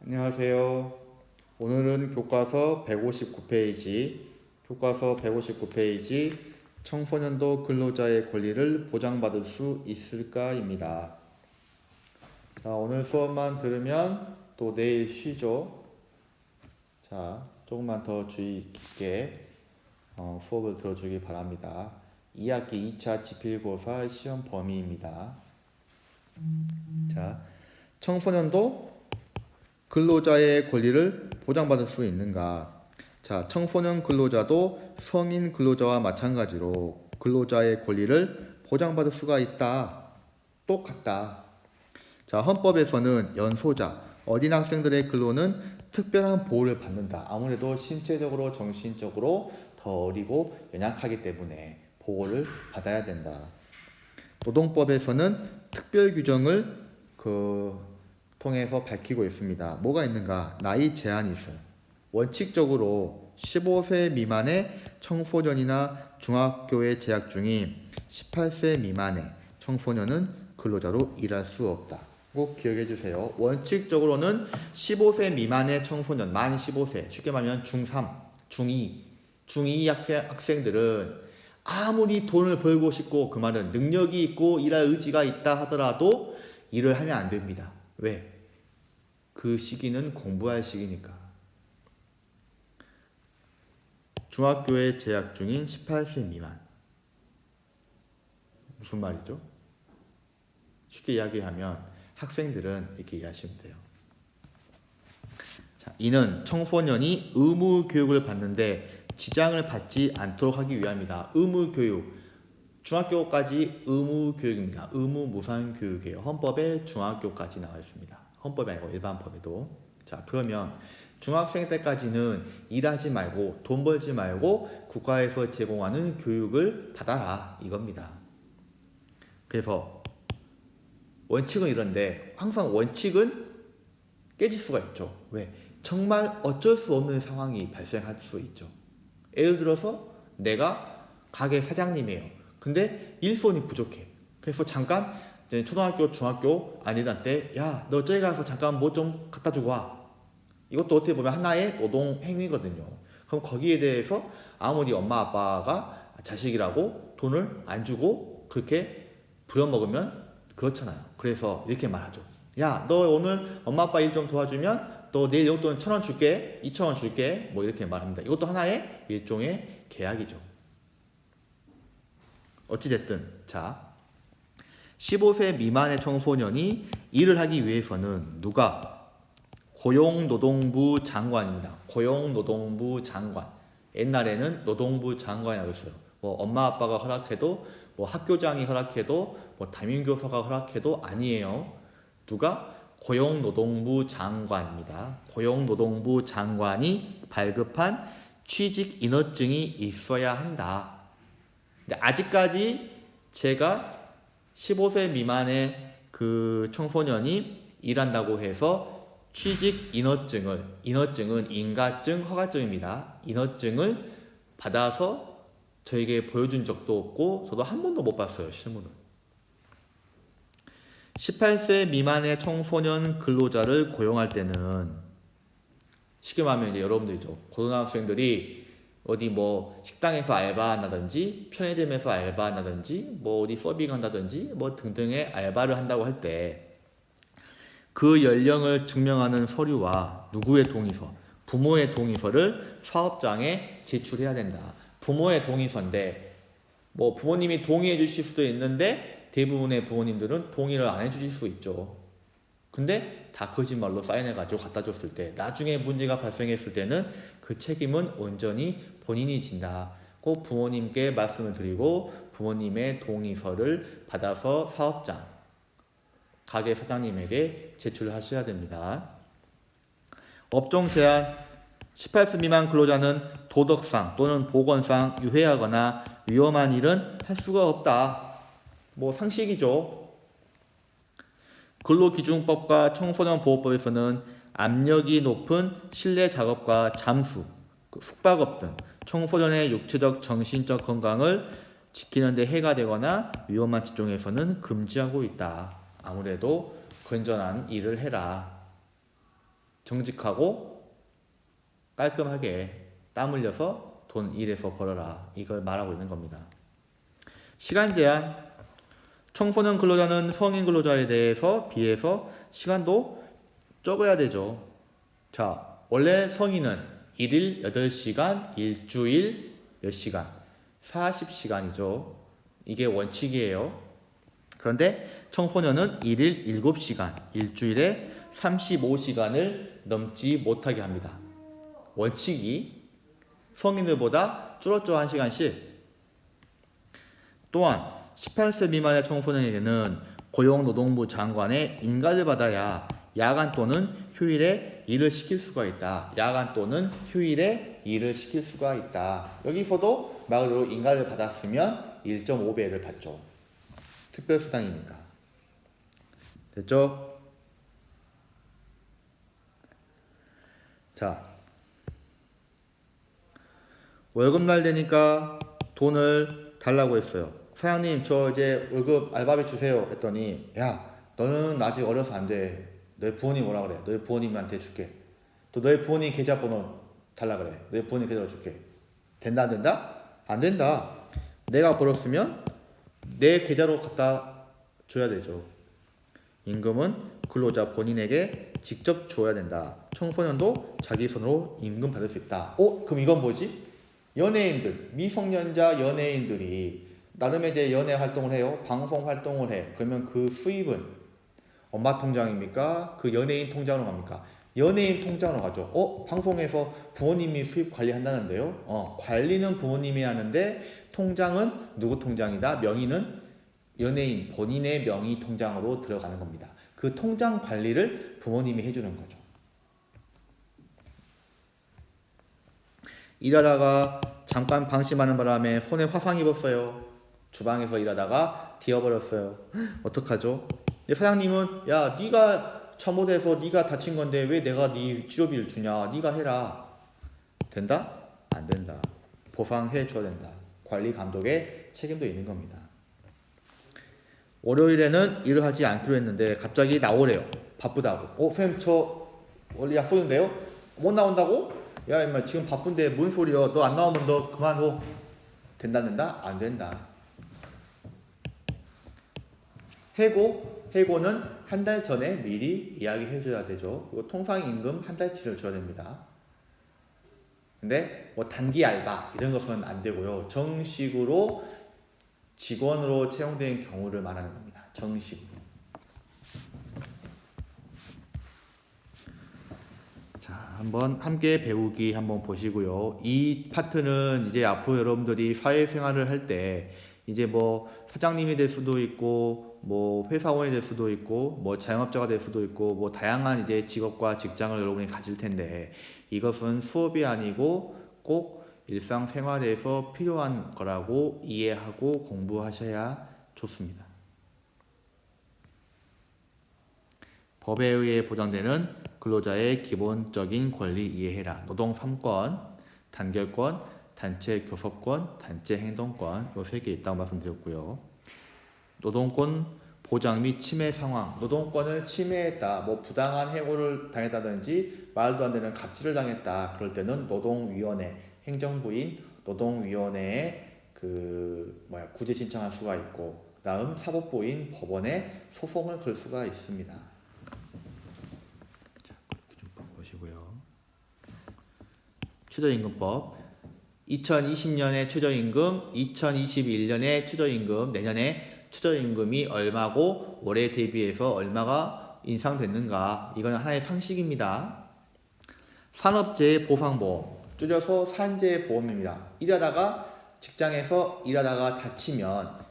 안녕하세요. 오늘은 교과서 159페이지 청소년도 근로자의 권리를 보장받을 수 있을까입니다. 자, 오늘 수업만 들으면 또 내일 쉬죠. 자, 조금만 더 주의 깊게 수업을 들어주기 바랍니다. 2학기 2차 지필고사 시험 범위입니다. 자, 청소년도 근로자의 권리를 보장받을 수 있는가? 자, 청소년 근로자도 성인 근로자와 마찬가지로 근로자의 권리를 보장받을 수가 있다. 똑같다. 자, 헌법에서는 연소자, 어린 학생들의 근로는 특별한 보호를 받는다. 아무래도 신체적으로, 정신적으로 더 어리고 연약하기 때문에 보호를 받아야 된다. 노동법에서는 특별 규정을 통해서 밝히고 있습니다. 뭐가 있는가? 나이 제한이 있어요. 원칙적으로 15세 미만의 청소년이나 중학교에 재학 중인 18세 미만의 청소년은 근로자로 일할 수 없다. 꼭 기억해 주세요. 원칙적으로는 15세 미만의 청소년, 만 15세, 쉽게 말하면 중3, 중2 학생들은 아무리 돈을 벌고 싶고 그 말은 능력이 있고 일할 의지가 있다 하더라도 일을 하면 안 됩니다. 왜? 그 시기는 공부할 시기니까. 중학교에 재학 중인 18세 미만. 무슨 말이죠? 쉽게 이야기하면 학생들은 이렇게 이해하시면 돼요. 자, 이는 청소년이 의무 교육을 받는데 지장을 받지 않도록 하기 위함이다. 의무 교육. 중학교까지 의무 교육입니다. 의무 무상 교육이에요. 헌법에 중학교까지 나와 있습니다. 헌법이 아니고 일반법에도. 자, 그러면 중학생 때까지는 일하지 말고 돈 벌지 말고 국가에서 제공하는 교육을 받아라 이겁니다. 그래서 원칙은 이런데 항상 원칙은 깨질 수가 있죠. 왜? 정말 어쩔 수 없는 상황이 발생할 수 있죠. 예를 들어서 내가 가게 사장님이에요. 근데 일손이 부족해. 그래서 잠깐 초등학교, 중학교 아니던 때, 야, 너 저기 가서 잠깐 뭐 좀 갖다 주고 와. 이것도 어떻게 보면 하나의 노동 행위거든요. 그럼 거기에 대해서 아무리 엄마 아빠가 자식이라고 돈을 안 주고 그렇게 부려먹으면 그렇잖아요. 그래서 이렇게 말하죠. 야, 너 오늘 엄마 아빠 일 좀 도와주면 너 내일 용돈 1,000원 줄게, 2,000원 줄게, 뭐 이렇게 말합니다. 이것도 하나의 일종의 계약이죠. 어찌됐든 자, 15세 미만의 청소년이 일을 하기 위해서는 누가? 고용노동부 장관입니다. 고용노동부 장관. 옛날에는 노동부 장관이라고 했어요. 뭐 엄마 아빠가 허락해도 뭐 학교장이 허락해도 뭐 담임교사가 허락해도 아니에요. 누가? 고용노동부 장관입니다. 고용노동부 장관이 발급한 취직 인허증이 있어야 한다. 근데 아직까지 제가 15세 미만의 그 청소년이 일한다고 해서 취직 인허증은 인가증, 허가증입니다. 인허증을 받아서 저에게 보여준 적도 없고 저도 한 번도 못 봤어요, 실물은. 18세 미만의 청소년 근로자를 고용할 때는 쉽게 말하면 이제 여러분들이죠. 고등학생들이 어디 뭐 식당에서 알바한다든지 편의점에서 알바한다든지 뭐 어디 서빙한다든지 뭐 등등의 알바를 한다고 할 때 그 연령을 증명하는 서류와 누구의 동의서, 부모의 동의서를 사업장에 제출해야 된다. 부모의 동의서인데 뭐 부모님이 동의해 주실 수도 있는데 대부분의 부모님들은 동의를 안 해주실 수 있죠. 근데 다 거짓말로 사인해가지고 갖다 줬을 때 나중에 문제가 발생했을 때는 그 책임은 온전히 본인이 진다. 꼭 부모님께 말씀을 드리고 부모님의 동의서를 받아서 사업장, 가게 사장님에게 제출하셔야 됩니다. 업종 제한 18세 미만 근로자는 도덕상 또는 보건상 유해하거나 위험한 일은 할 수가 없다. 뭐 상식이죠. 근로기준법과 청소년보호법에서는 압력이 높은 실내 작업과 잠수, 숙박업 등 청소년의 육체적, 정신적 건강을 지키는 데 해가 되거나 위험한 직종에서는 금지하고 있다. 아무래도 건전한 일을 해라. 정직하고 깔끔하게 땀 흘려서 돈 일해서 벌어라. 이걸 말하고 있는 겁니다. 시간 제한. 청소년 근로자는 성인 근로자에 비해서 시간도 적어야 되죠. 자, 원래 성인은 일일 8시간, 일주일 몇 시간? 40시간이죠. 이게 원칙이에요. 그런데 청소년은 일일 7시간, 일주일에 35시간을 넘지 못하게 합니다. 원칙이 성인들보다 줄었죠. 1시간씩. 또한 18세 미만의 청소년에게는 고용노동부 장관의 인가를 받아야 야간 또는 휴일에 일을 시킬 수가 있다. 야간 또는 휴일에 일을 시킬 수가 있다. 여기서도 말 그대로 인가를 받았으면 1.5배를 받죠. 특별수당이니까. 됐죠? 자, 월급날 되니까 돈을 달라고 했어요. 사장님, 저 이제 월급 알바비 주세요. 했더니, 야, 너는 아직 어려서 안 돼. 너희 부모님 뭐라 그래? 너희 부모님한테 줄게. 또 너희 부모님 계좌번호 달라 그래. 너희 부모님 계좌로 줄게. 된다 안 된다? 안 된다. 내가 벌었으면 내 계좌로 갖다 줘야 되죠. 임금은 근로자 본인에게 직접 줘야 된다. 청소년도 자기 손으로 임금 받을 수 있다. 그럼 이건 뭐지? 연예인들, 미성년자 연예인들이 나름의 이제 연예 활동을 해요. 방송 활동을 해. 그러면 그 수입은 엄마 통장입니까? 그 연예인 통장으로 갑니까? 연예인 통장으로 가죠. 방송에서 부모님이 수입 관리한다는데요. 관리는 부모님이 하는데 통장은 누구 통장이다? 명의는 연예인 본인의 명의 통장으로 들어가는 겁니다. 그 통장 관리를 부모님이 해주는 거죠. 일하다가 잠깐 방심하는 바람에 손에 화상 입었어요. 주방에서 일하다가 뒤어버렸어요. 어떡하죠? 사장님은 야, 네가 잘못해서 네가 다친 건데 왜 내가 네 치료비를 주냐? 네가 해라. 된다? 안 된다. 보상해 줘야 된다. 관리 감독의 책임도 있는 겁니다. 월요일에는 일을 하지 않기로 했는데 갑자기 나오래요. 바쁘다고. 선생님 저 원래 약속인데요? 못 나온다고? 야 임마 지금 바쁜데 뭔 소리야. 너 안 나오면 너 그만둬. 된다 안 된다? 안 된다. 해고는 한 달 전에 미리 이야기해줘야 되죠. 그리고 통상임금 한 달치를 줘야 됩니다. 근데 뭐 단기 알바 이런 것은 안 되고요. 정식으로 직원으로 채용된 경우를 말하는 겁니다. 정식으로. 자, 한번 함께 배우기 한번 보시고요. 이 파트는 이제 앞으로 여러분들이 사회생활을 할 때 이제 뭐 사장님이 될 수도 있고 뭐 회사원이 될 수도 있고 뭐 자영업자가 될 수도 있고 뭐 다양한 이제 직업과 직장을 여러분이 가질 텐데 이것은 수업이 아니고 꼭 일상생활에서 필요한 거라고 이해하고 공부하셔야 좋습니다. 법에 의해 보장되는 근로자의 기본적인 권리 이해해라. 노동 3권, 단결권, 단체 교섭권, 단체 행동권 요 3개 있다고 말씀드렸고요. 노동권 보장 및 침해 상황, 노동권을 침해했다, 뭐 부당한 해고를 당했다든지 말도 안 되는 갑질을 당했다. 그럴 때는 노동위원회, 행정부인 노동위원회에 구제 신청할 수가 있고, 그다음 사법부인 법원에 소송을 걸 수가 있습니다. 자, 그렇게 좀 보시고요. 최저임금법 2020년에 최저임금, 2021년에 최저임금, 내년에 최저임금이 얼마고 올해 대비해서 얼마가 인상됐는가, 이건 하나의 상식입니다. 산업재해 보상보험, 줄여서 산재보험입니다. 직장에서 일하다가 다치면,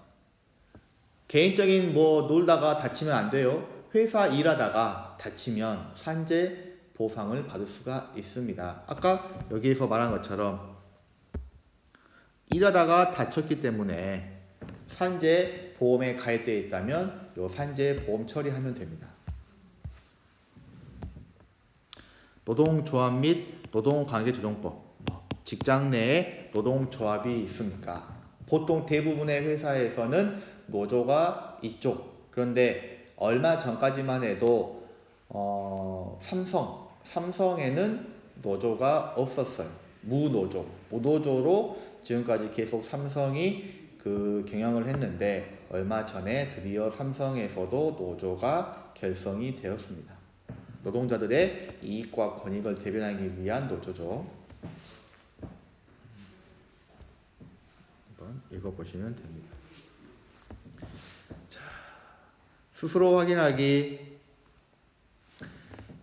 개인적인 놀다가 다치면 안 돼요. 회사 일하다가 다치면 산재 보상을 받을 수가 있습니다. 아까 여기에서 말한 것처럼 일하다가 다쳤기 때문에 산재 보험에 가입되어 있다면 요 산재 보험 처리하면 됩니다. 노동조합 및 노동관계조정법, 직장 내에 노동조합이 있습니까? 보통 대부분의 회사에서는 노조가 있죠. 그런데 얼마 전까지만 해도 삼성, 삼성에는 노조가 없었어요. 무노조로 지금까지 계속 삼성이 그 경영을 했는데 얼마 전에 드디어 삼성에서도 노조가 결성이 되었습니다. 노동자들의 이익과 권익을 대변하기 위한 노조죠. 한번 읽어보시면 됩니다. 자, 스스로 확인하기.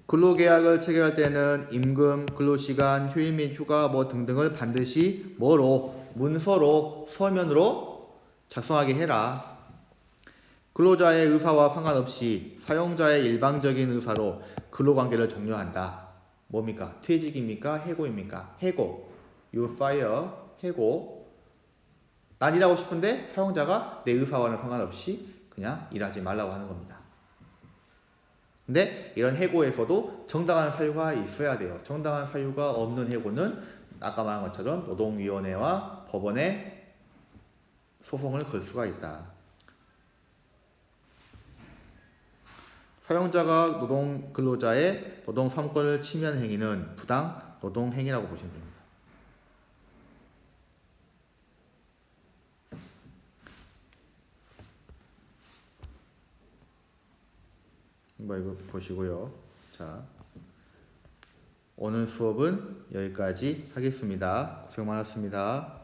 근로계약을 체결할 때는 임금, 근로시간, 휴일 및 휴가 등등을 반드시 문서로, 서면으로 작성하게 해라. 근로자의 의사와 상관없이 사용자의 일방적인 의사로 근로관계를 종료한다. 뭡니까? 퇴직입니까? 해고입니까? 해고. You fire. 해고. 난 일하고 싶은데 사용자가 내 의사와는 상관없이 그냥 일하지 말라고 하는 겁니다. 근데 이런 해고에서도 정당한 사유가 있어야 돼요. 정당한 사유가 없는 해고는 아까 말한 것처럼 노동위원회와 법원에 소송을 걸 수가 있다. 사용자가 근로자의 노동 3권을 침해하는 행위는 부당 노동 행위라고 보시면 됩니다. 이거 보시고요. 자, 오늘 수업은 여기까지 하겠습니다. 고생 많았습니다.